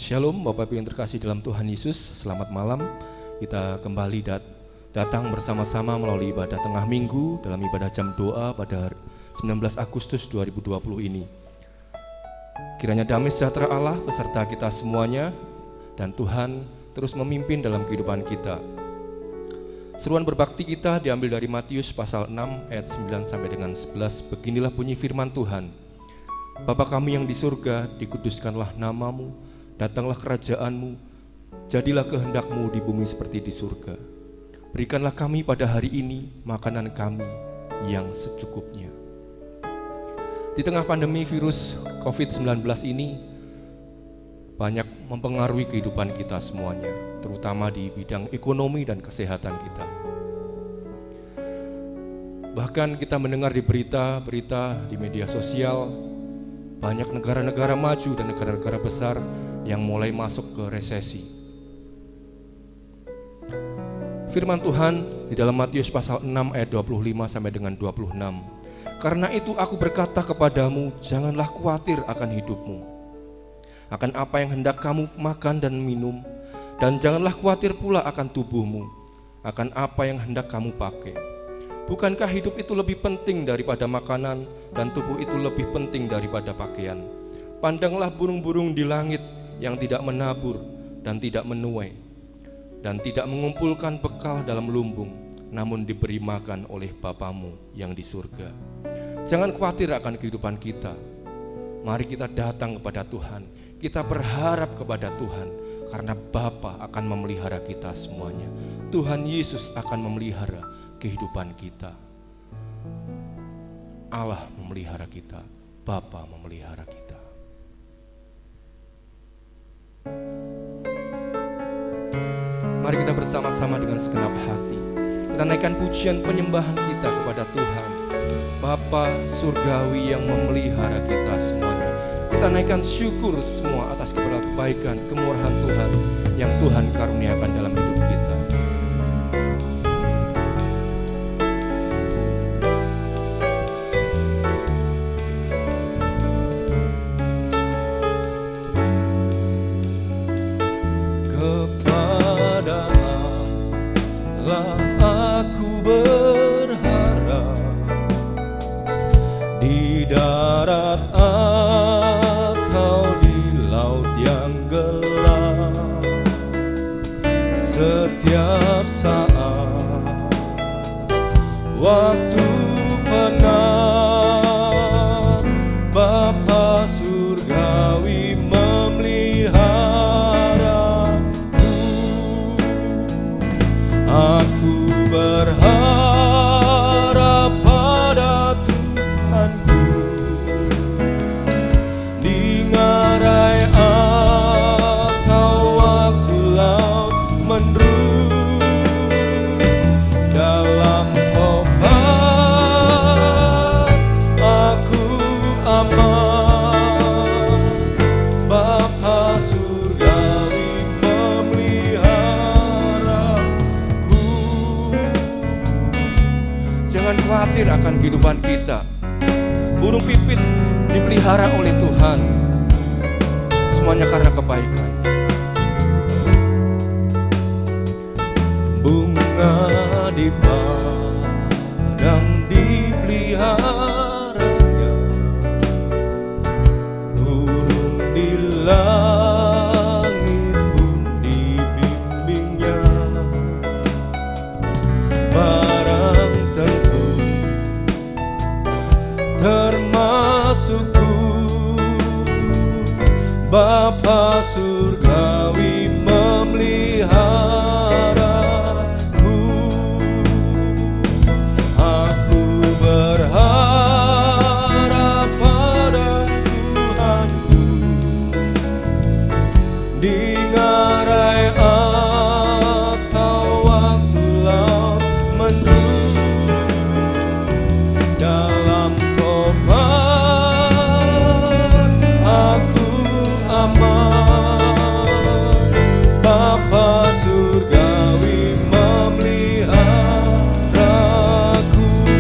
Shalom Bapak Ibu yang terkasih dalam Tuhan Yesus, selamat malam. Kita kembali datang bersama-sama melalui ibadah tengah minggu dalam ibadah jam doa pada 19 Agustus 2020 ini. Kiranya damai sejahtera Allah beserta kita semuanya dan Tuhan terus memimpin dalam kehidupan kita. Seruan berbakti kita diambil dari Matius pasal 6 ayat 9 sampai dengan 11. Beginilah bunyi firman Tuhan. Bapa kami yang di surga, dikuduskanlah namamu, datanglah kerajaanmu, jadilah kehendakmu di bumi seperti di surga. Berikanlah kami pada hari ini makanan kami yang secukupnya. Di tengah pandemi virus COVID-19 ini banyak mempengaruhi kehidupan kita semuanya, terutama di bidang ekonomi dan kesehatan kita. Bahkan kita mendengar di berita-berita di media sosial, banyak negara-negara maju dan negara-negara besar yang mulai masuk ke resesi. Firman Tuhan di dalam Matius pasal 6 ayat 25 sampai dengan 26. Karena itu aku berkata kepadamu, janganlah khawatir akan hidupmu, akan apa yang hendak kamu makan dan minum, dan janganlah khawatir pula akan tubuhmu, akan apa yang hendak kamu pakai. Bukankah hidup itu lebih penting daripada makanan, dan tubuh itu lebih penting daripada pakaian? Pandanglah burung-burung di langit yang tidak menabur dan tidak menuai, dan tidak mengumpulkan bekal dalam lumbung, namun diberi makan oleh Bapamu yang di surga. Jangan khawatir akan kehidupan kita. Mari kita datang kepada Tuhan, kita berharap kepada Tuhan, karena Bapa akan memelihara kita semuanya. Tuhan Yesus akan memelihara kehidupan kita. Allah memelihara kita, Bapa memelihara kita. Mari kita bersama-sama dengan segenap hati kita naikkan pujian penyembahan kita kepada Tuhan, Bapa surgawi yang memelihara kita semuanya. Kita naikkan syukur semua atas kebaikan, kemurahan Tuhan yang Tuhan karuniakan dalam hidup kita. Waktu penat, Bapa surgawi memeliharaku. Aku berharap pada Tuhanku, di ngarai atau waktu laut mendung. Dalam aku aman, Bapa surgawi memeliharaku. Jangan khawatir akan kehidupan kita. Burung pipit dipelihara oleh Tuhan, semuanya karena kebaikan. Bunga di padang dipeliharanya, burung di langit pun dibimbingnya. Barang tentu termasukku, Bapa surgawi memelihara.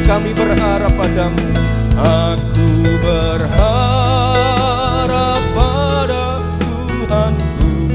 Kami berharap padamu, aku berharap pada Tuhanku.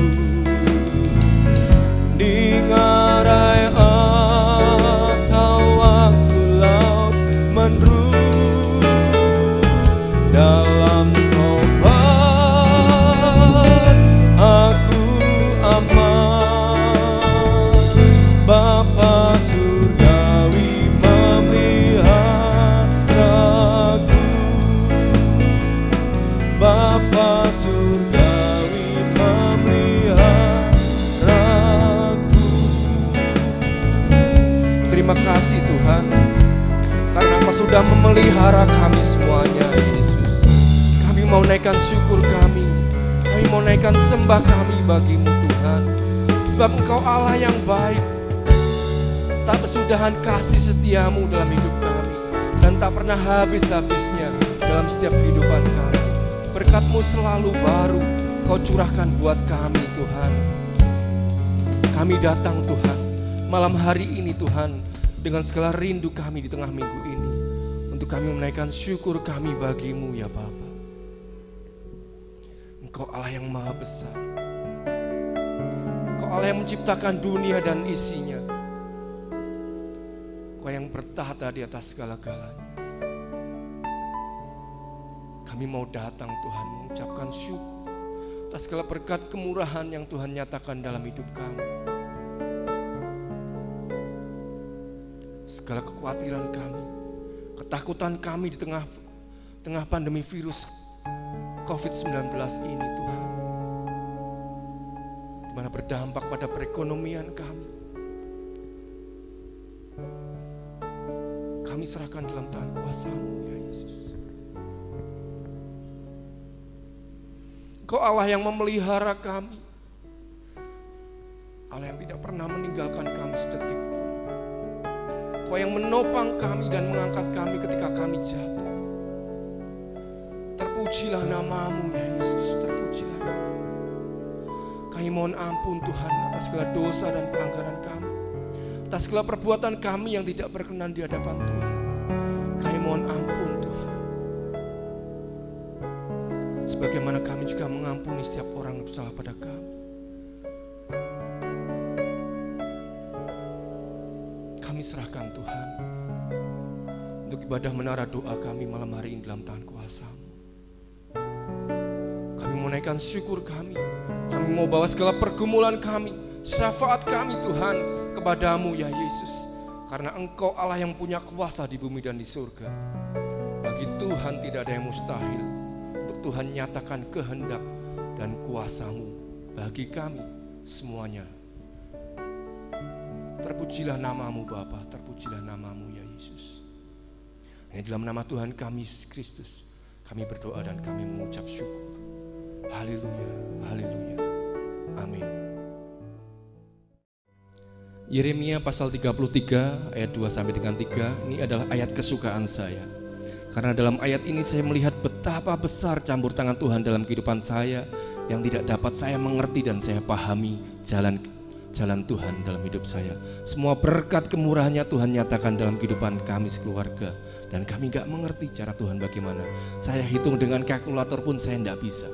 memelihara kami semuanya, Yesus. Kami mau naikkan syukur kami mau naikkan sembah kami bagimu, Tuhan. Sebab Engkau Allah yang baik, tak bersudahan kasih setiamu dalam hidup kami, dan tak pernah habis-habisnya dalam setiap kehidupan kami. Berkat-Mu selalu baru Kau curahkan buat kami, Tuhan. Kami datang, Tuhan, malam hari ini, Tuhan, dengan segala rindu kami di tengah minggu ini, untuk kami menaikkan syukur kami bagimu, ya Bapa. Engkau Allah yang maha besar. Engkau Allah yang menciptakan dunia dan isinya. Engkau yang bertahta di atas segala-galanya. Kami mau datang, Tuhan, mengucapkan syukur atas segala berkat kemurahan yang Tuhan nyatakan dalam hidup kami. Segala kekhawatiran kami, ketakutan kami di tengah pandemi virus COVID-19 ini, Tuhan, di mana berdampak pada perekonomian kami. Kami serahkan dalam tangan kuasa-Mu, ya Yesus. Engkau Allah yang memelihara kami, Allah yang tidak pernah meninggalkan kami sedetik pun. Engkau yang menopang kami dan mengangkat kami ketika kami jatuh. Terpujilah nama-Mu, ya Yesus, terpujilah nama-Mu. Kami mohon ampun, Tuhan, atas segala dosa dan pelanggaran kami, atas segala perbuatan kami yang tidak berkenan di hadapan Tuhan. Kami mohon ampun, Tuhan. Sebagaimana kami juga mengampuni setiap orang yang bersalah pada kami. Kami serahkan, Tuhan, untuk ibadah menara doa kami malam hari ini dalam tangan kuasa-Mu. Kami mau naikkan syukur kami mau bawa segala pergumulan kami, syafaat kami, Tuhan, kepada-Mu, ya Yesus. Karena Engkau Allah yang punya kuasa di bumi dan di surga. Bagi Tuhan tidak ada yang mustahil. Untuk Tuhan nyatakan kehendak dan kuasa-Mu bagi kami semuanya. Terpujilah nama-Mu, Bapa, terpujilah nama-Mu, ya Yesus. Hanya dalam nama Tuhan kami, Yesus Kristus, kami berdoa dan kami mengucap syukur. Haleluya, haleluya, amin. Yeremia pasal 33 ayat 2 sampai dengan 3, ini adalah ayat kesukaan saya. Karena dalam ayat ini saya melihat betapa besar campur tangan Tuhan dalam kehidupan saya yang tidak dapat saya mengerti dan saya pahami jalan Tuhan dalam hidup saya. Semua berkat kemurahannya Tuhan nyatakan dalam kehidupan kami sekeluarga, dan kami gak mengerti cara Tuhan bagaimana. Saya hitung dengan kalkulator pun saya tidak bisa.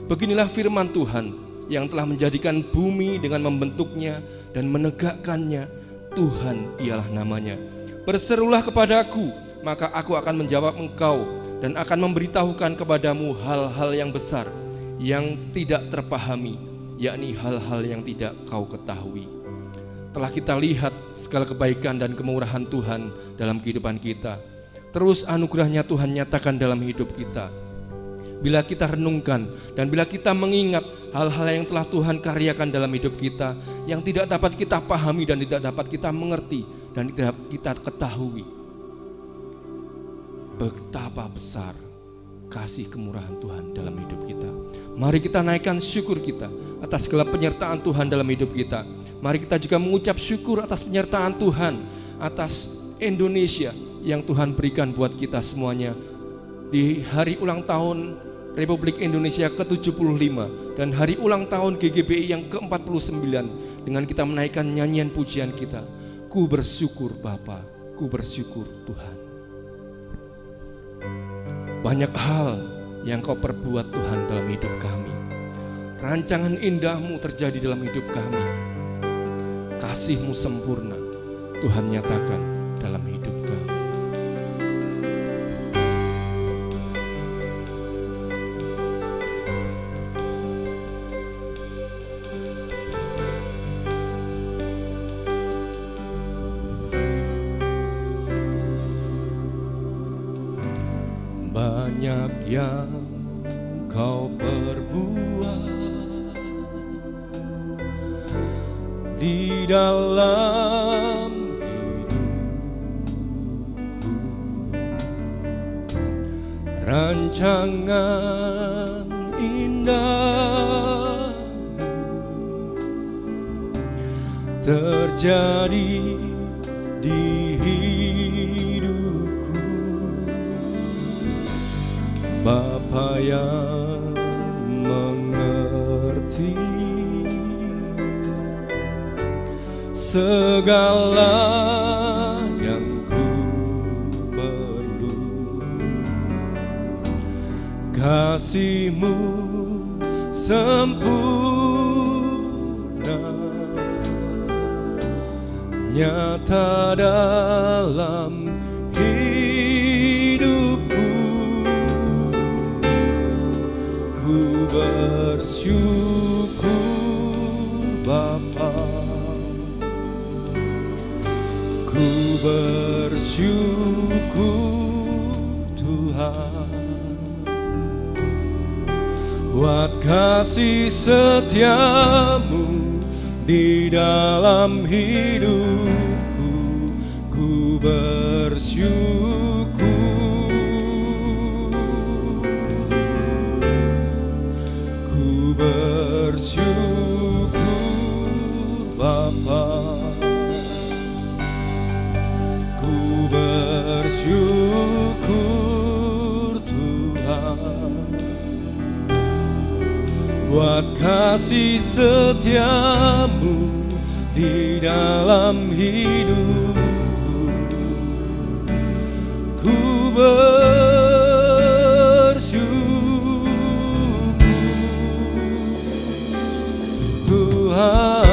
Beginilah firman Tuhan yang telah menjadikan bumi dengan membentuknya dan menegakkannya. Tuhan ialah namanya. Berserulah kepadaku, maka aku akan menjawab engkau dan akan memberitahukan kepadamu hal-hal yang besar yang tidak terpahami, yakni hal-hal yang tidak kau ketahui. Telah kita lihat segala kebaikan dan kemurahan Tuhan dalam kehidupan kita. Terus anugerahnya Tuhan nyatakan dalam hidup kita. Bila kita renungkan dan bila kita mengingat hal-hal yang telah Tuhan karyakan dalam hidup kita, yang tidak dapat kita pahami dan tidak dapat kita mengerti dan tidak kita ketahui, betapa besar kasih kemurahan Tuhan dalam hidup kita. Mari kita naikkan syukur kita atas segala penyertaan Tuhan dalam hidup kita. Mari kita juga mengucap syukur atas penyertaan Tuhan atas Indonesia yang Tuhan berikan buat kita semuanya di hari ulang tahun Republik Indonesia ke-75 dan hari ulang tahun GGBI yang ke-49, dengan kita menaikkan nyanyian pujian kita, ku bersyukur Bapa, ku bersyukur Tuhan. Banyak hal yang kau perbuat Tuhan dalam hidup kami. Rancangan indahmu terjadi dalam hidup kami. Kasih-Mu sempurna Tuhan nyatakan dalam hidup kami. Banyak yang kau perbuat di dalam hidupku, rancangan indah terjadi di hidupku. Bapa yang mengerti segala yang ku perlu, kasih-Mu sempurna nyata dalam hidupku. Ku bersyukur Bapa, ku bersyukur Tuhan, buat kasih setiamu di dalam hidupku. Ku bersyukur, ku bersyukur Bapa, ku bersyukur Tuhan, buat kasih setiamu di dalam hidupku. Ku bersyukur Tuhan.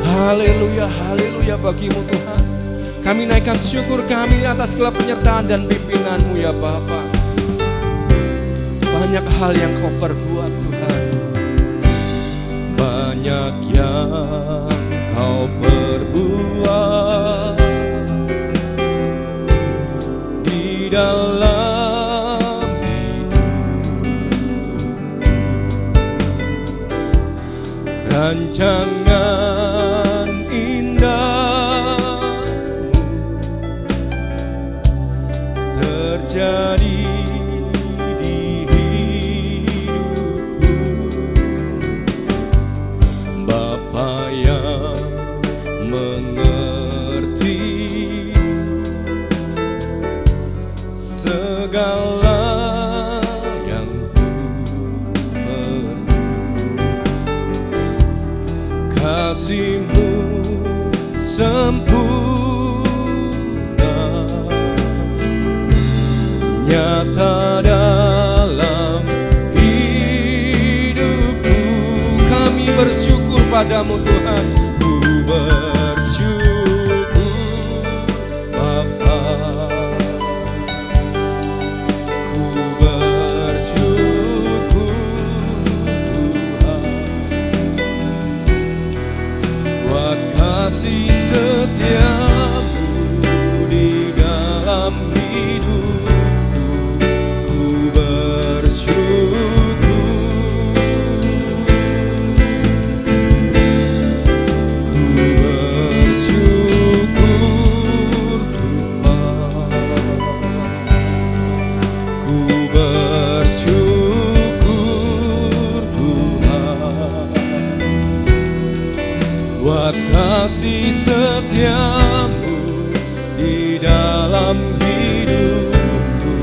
Haleluya, haleluya bagimu Tuhan. Kami naikkan syukur kami atas segala penyertaan dan pimpinan-Mu ya Bapa. Banyak hal yang Kau perbuat Tuhan, banyak yang Kau perbuat di dalam hidup. Rancangan indah terjadi di hidupku. Bapa yang mengerti segala yang ku perlu, kasih-Mu sempurna nyata dalam hidupku. Kami bersyukur padamu Tuhan, ku bersyukur Bapa, ku bersyukur Tuhan, buat kasih setiamu di dalam hidupku. Ku bersyukur, ku bersyukur Tuhan, ku bersyukur Tuhan, buat kasih setiamu di dalam hidupku.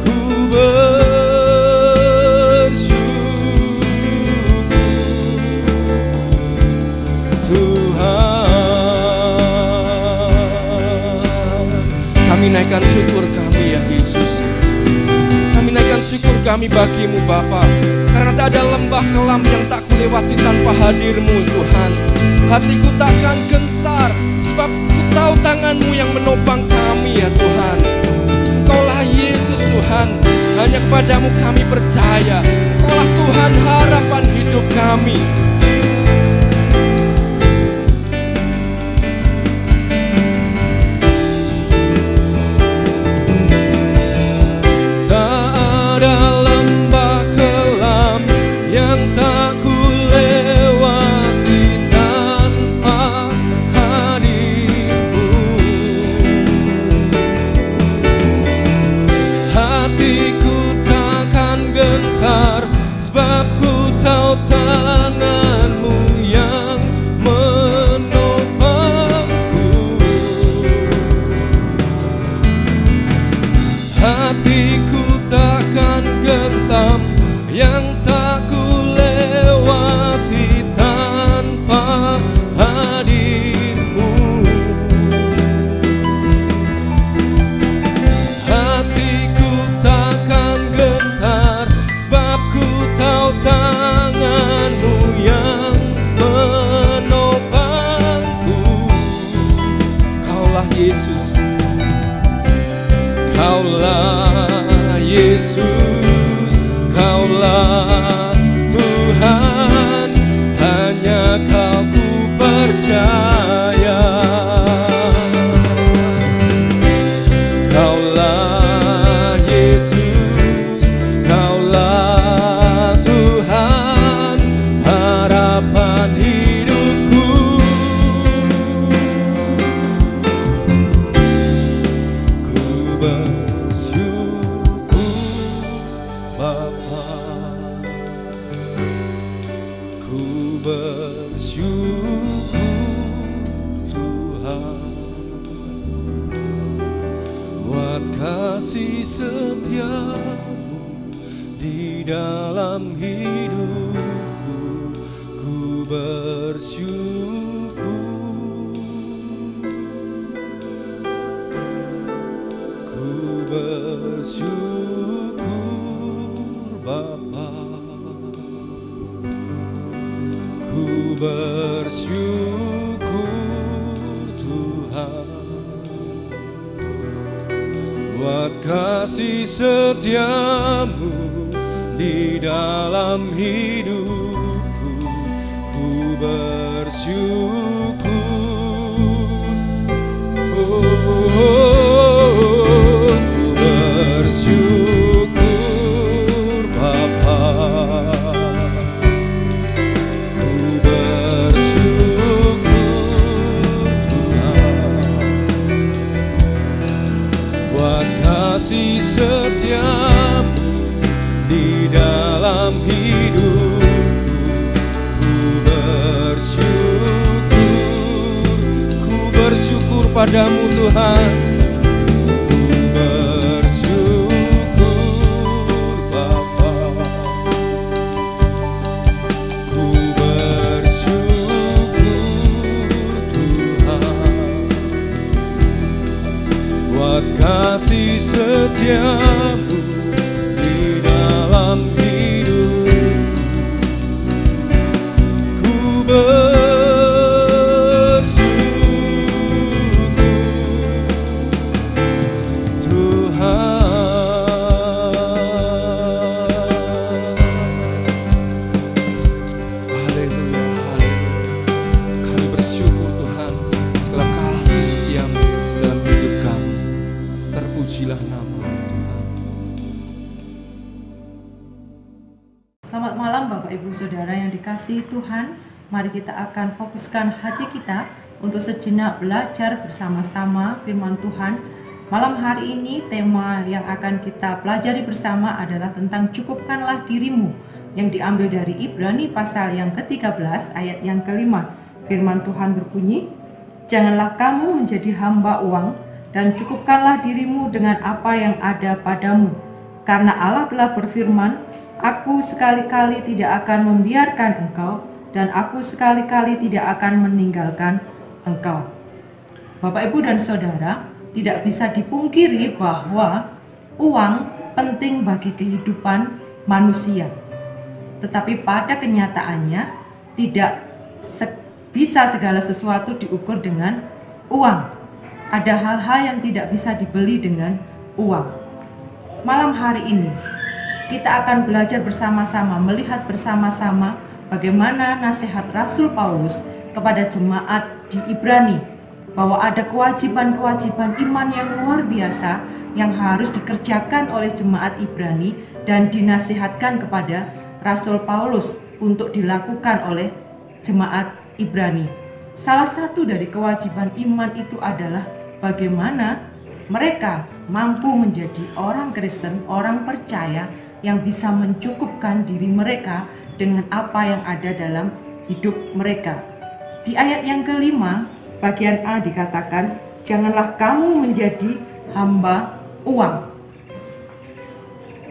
Ku bersyukur Tuhan. kami naikkan syukur kami ya Yesus. Kami naikkan syukur kami bagimu Bapa, karena tak ada lembah kelam yang tak kulewati tanpa hadir-Mu Tuhan. Hatiku takkan gentar, sebab ku tahu tangan-Mu yang menopang kami ya Tuhan. Engkaulah Yesus Tuhan, hanya kepadamu kami percaya. Engkaulah Tuhan harapan hidup kami. Tak ada lembah kelam yang tak kulewati tanpa hadir-Mu. Kaulah Yesus, Kaulah Yesus, Kaulah Tuhan, hanya Kau ku percaya. Kaulah Yesus, Kaulah Tuhan, harapan hidupku. Ku bersyukur Bapa, ku bersyukur Tuhan, buat kasih setiamu di dalam hidupku. Ku bersyukur, ku bersyukur Bapa, ku bersyukur Tuhan, buat kasih setiamu di dalam hidupku. Ku bersyukur, ku bersyukur Bapa, ku bersyukur Tuhan, buat kasih setiamu di dalam hidupku. Ku bersyukur padamu Tuhan, ku bersyukur Bapa, ku bersyukur Tuhan, buat kasih setiamu di dalam hidupku. Ku bersyukur Tuhan. Haleluya, haleluya. Kami bersyukur Tuhan, segala kasih setiamu dalam hidup kami. Terpujilah nama Tuhan. Selamat malam Bapak Ibu Saudara yang dikasihi Tuhan. Mari kita akan fokuskan hati kita untuk sejenak belajar bersama-sama firman Tuhan. Malam hari ini tema yang akan kita pelajari bersama adalah tentang cukupkanlah dirimu, yang diambil dari Ibrani pasal yang ke-13 ayat yang ke-5. Firman Tuhan berbunyi, "Janganlah kamu menjadi hamba uang, dan cukupkanlah dirimu dengan apa yang ada padamu. Karena Allah telah berfirman, Aku sekali-kali tidak akan membiarkan engkau, dan aku sekali-kali tidak akan meninggalkan engkau." Bapak, Ibu, dan Saudara, tidak bisa dipungkiri bahwa uang penting bagi kehidupan manusia. Tetapi pada kenyataannya tidak bisa segala sesuatu diukur dengan uang. Ada hal-hal yang tidak bisa dibeli dengan uang. Malam hari ini kita akan belajar bersama-sama, melihat bersama-sama bagaimana nasihat Rasul Paulus kepada jemaat di Ibrani, bahwa ada kewajiban-kewajiban iman yang luar biasa yang harus dikerjakan oleh jemaat Ibrani dan dinasihatkan kepada Rasul Paulus untuk dilakukan oleh jemaat Ibrani. Salah satu dari kewajiban iman itu adalah bagaimana mereka mampu menjadi orang Kristen, orang percaya yang bisa mencukupkan diri mereka dengan apa yang ada dalam hidup mereka. Di ayat yang ke-5, bagian A dikatakan, "Janganlah kamu menjadi hamba uang."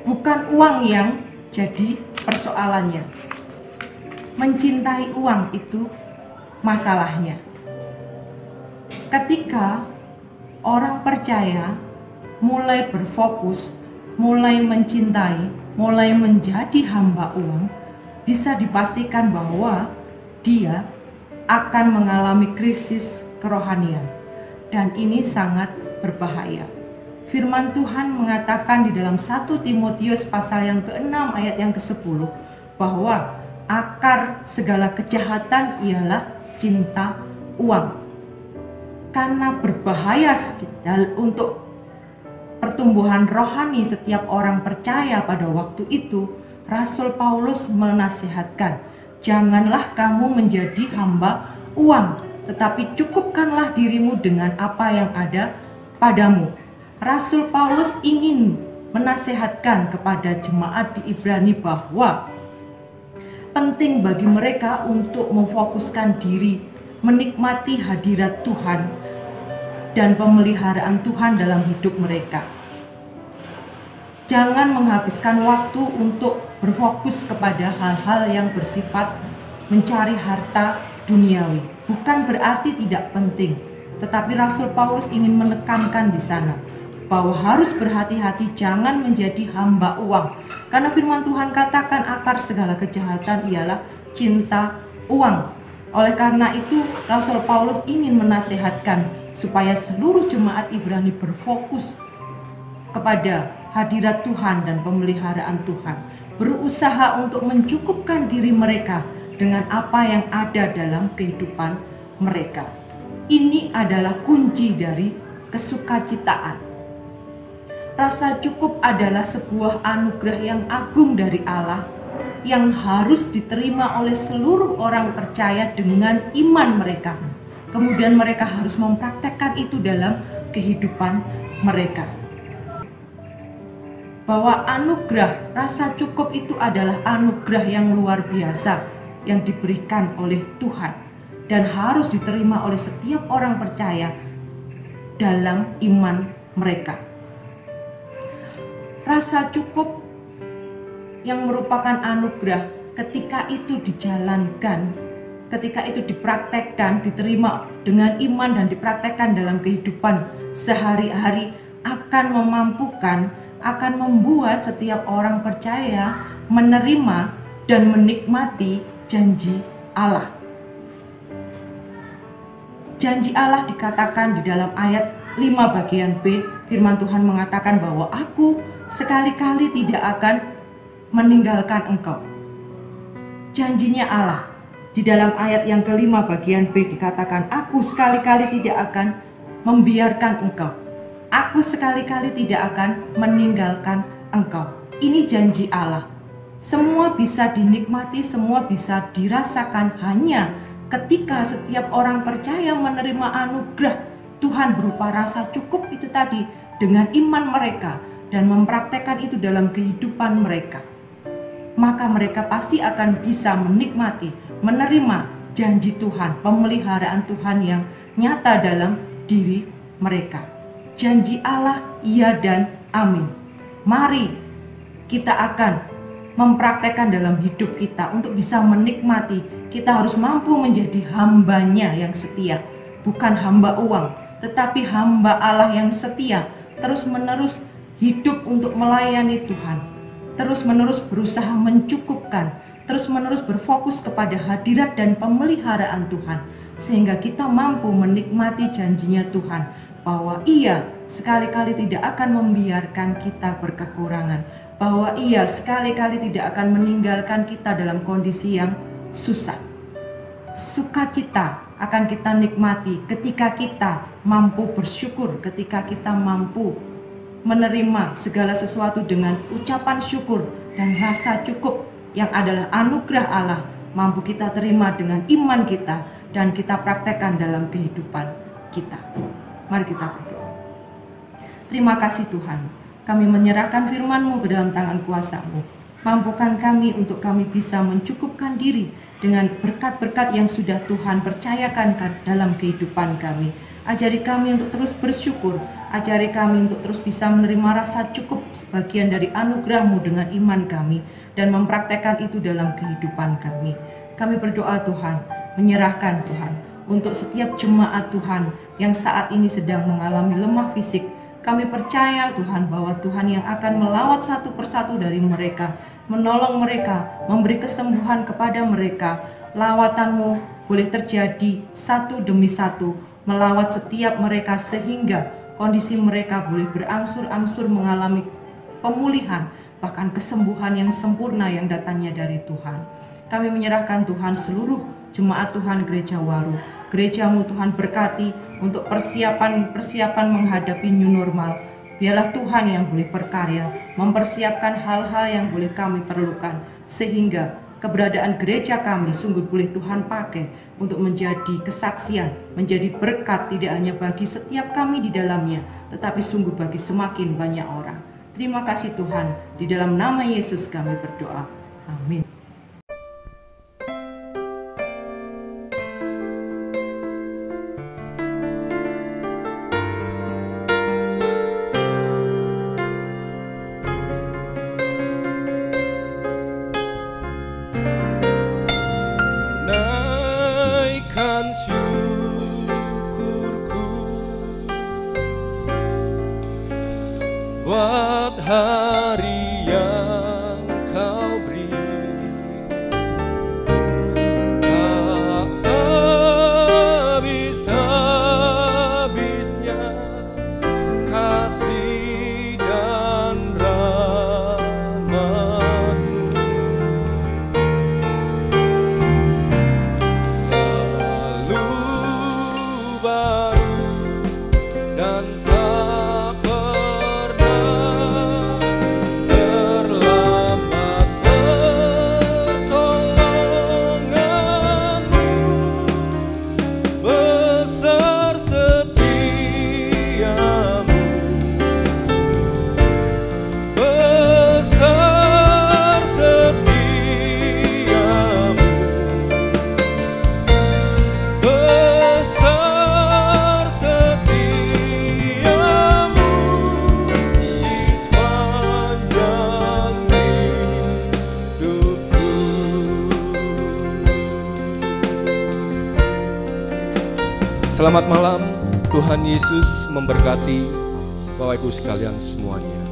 Bukan uang yang jadi persoalannya. Mencintai uang itu masalahnya. Ketika orang percaya mulai berfokus, mulai mencintai, mulai menjadi hamba uang, bisa dipastikan bahwa dia akan mengalami krisis kerohanian. dan ini sangat berbahaya. Firman Tuhan mengatakan di dalam 1 Timotius pasal yang ke-6 ayat yang ke-10 bahwa akar segala kejahatan ialah cinta uang. Karena berbahaya untuk pertumbuhan rohani setiap orang percaya pada waktu itu, Rasul Paulus menasihatkan, janganlah kamu menjadi hamba uang, tetapi cukupkanlah dirimu dengan apa yang ada padamu. Rasul Paulus ingin menasihatkan kepada jemaat di Ibrani bahwa penting bagi mereka untuk memfokuskan diri, menikmati hadirat Tuhan dan pemeliharaan Tuhan dalam hidup mereka. Jangan menghabiskan waktu untuk berfokus kepada hal-hal yang bersifat mencari harta duniawi. Bukan berarti tidak penting, tetapi Rasul Paulus ingin menekankan di sana bahwa harus berhati-hati jangan menjadi hamba uang. Karena firman Tuhan katakan akar segala kejahatan ialah cinta uang. Oleh karena itu Rasul Paulus ingin menasihatkan supaya seluruh jemaat Ibrani berfokus kepada hadirat Tuhan dan pemeliharaan Tuhan. Berusaha untuk mencukupkan diri mereka dengan apa yang ada dalam kehidupan mereka. Ini adalah kunci dari kesukacitaan. Rasa cukup adalah sebuah anugerah yang agung dari Allah yang harus diterima oleh seluruh orang percaya dengan iman mereka. Kemudian mereka harus mempraktekkan itu dalam kehidupan mereka. Bahwa anugerah rasa cukup itu adalah anugerah yang luar biasa yang diberikan oleh Tuhan dan harus diterima oleh setiap orang percaya dalam iman mereka. Rasa cukup yang merupakan anugerah ketika itu dijalankan, ketika itu dipraktekkan, diterima dengan iman dan dipraktekkan dalam kehidupan sehari-hari akan memampukan, akan membuat setiap orang percaya menerima dan menikmati janji Allah. Janji Allah dikatakan di dalam ayat 5 bagian B, firman Tuhan mengatakan bahwa aku sekali-kali tidak akan meninggalkan engkau. Janjinya Allah di dalam ayat yang kelima bagian B dikatakan, aku sekali-kali tidak akan membiarkan engkau. Aku sekali-kali tidak akan meninggalkan engkau. Ini janji Allah. Semua bisa dinikmati, semua bisa dirasakan hanya ketika setiap orang percaya menerima anugerah Tuhan berupa rasa cukup itu tadi dengan iman mereka dan mempraktekkan itu dalam kehidupan mereka. Maka mereka pasti akan bisa menikmati, menerima janji Tuhan, pemeliharaan Tuhan yang nyata dalam diri mereka. Janji Allah iya dan amin. Mari kita akan mempraktekkan dalam hidup kita untuk bisa menikmati. Kita harus mampu menjadi hambanya yang setia, bukan hamba uang, tetapi hamba Allah yang setia, terus-menerus hidup untuk melayani Tuhan, terus-menerus berusaha mencukupkan, terus-menerus berfokus kepada hadirat dan pemeliharaan Tuhan, sehingga kita mampu menikmati janjinya Tuhan, bahwa Ia sekali-kali tidak akan membiarkan kita berkekurangan, bahwa Ia sekali-kali tidak akan meninggalkan kita dalam kondisi yang susah. Sukacita akan kita nikmati ketika kita mampu bersyukur, ketika kita mampu menerima segala sesuatu dengan ucapan syukur dan rasa cukup yang adalah anugerah Allah, mampu kita terima dengan iman kita dan kita praktekkan dalam kehidupan kita. Mari kita berdoa. Terima kasih Tuhan, kami menyerahkan firman-Mu ke dalam tangan kuasa-Mu. Mampukan kami untuk kami bisa mencukupkan diri dengan berkat-berkat yang sudah Tuhan percayakan dalam kehidupan kami. Ajari kami untuk terus bersyukur, ajari kami untuk terus bisa menerima rasa cukup sebagian dari anugerah-Mu dengan iman kami dan mempraktekkan itu dalam kehidupan kami. Kami berdoa Tuhan, menyerahkan Tuhan untuk setiap jemaat Tuhan yang saat ini sedang mengalami lemah fisik. Kami percaya Tuhan bahwa Tuhan yang akan melawat satu persatu dari mereka, menolong mereka, memberi kesembuhan kepada mereka. Lawatan-Mu boleh terjadi satu demi satu melawat setiap mereka sehingga kondisi mereka boleh berangsur-angsur mengalami pemulihan, bahkan kesembuhan yang sempurna yang datangnya dari Tuhan. Kami menyerahkan Tuhan seluruh jemaat Tuhan Gereja Waru. Gerejamu Tuhan berkati untuk persiapan menghadapi new normal. Biarlah Tuhan yang boleh berkarya, mempersiapkan hal-hal yang boleh kami perlukan, sehingga keberadaan gereja kami sungguh boleh Tuhan pakai untuk menjadi kesaksian, menjadi berkat tidak hanya bagi setiap kami di dalamnya, tetapi sungguh bagi semakin banyak orang. Terima kasih Tuhan, di dalam nama Yesus kami berdoa. Amin. Buat hari yang kau beri, tak habis-habisnya kasih dan rahmat-Mu. Selalu baru dan Selamat malam, Tuhan Yesus memberkati Bapak Ibu sekalian semuanya.